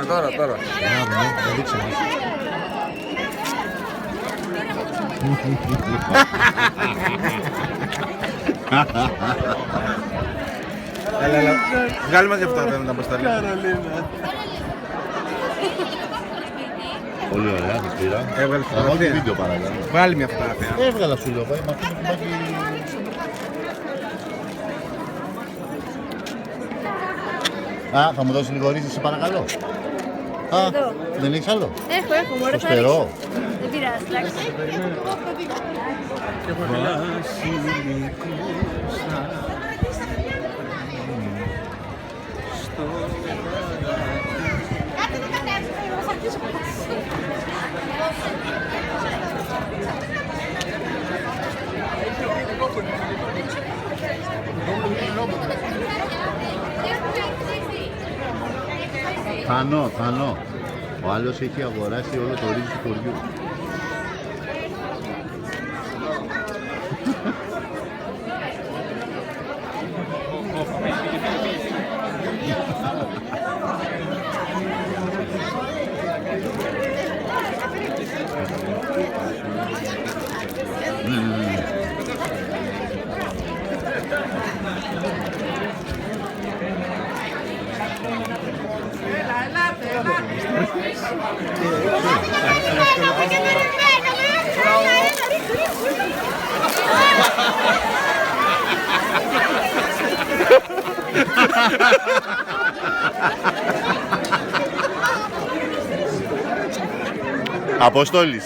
τώρα. Ναι, δείξε μας. Έλα. Βγάλει μας για αυτά τα αποστολή. Πολύ ωραία, το πήρα. Έβγαλε Θα βάλω και βίντεο παρακαλώ. Βγάλει μια φωτογραφία. Έβγαλα σου λέω, πάει, μα αυτό το κουμπάκι... Α, θα μου δώσεις λίγο ρύζι, σε παρακαλώ. Α, Εδώ. δεν έχεις άλλο. Έχω, μωρέ, Το θα στερό. ρίξω. Δεν πειράζει, εντάξει. Θανώ. Ο άλλος έχει αγοράσει όλο το ρύζι του χωριού. Αποστόλης.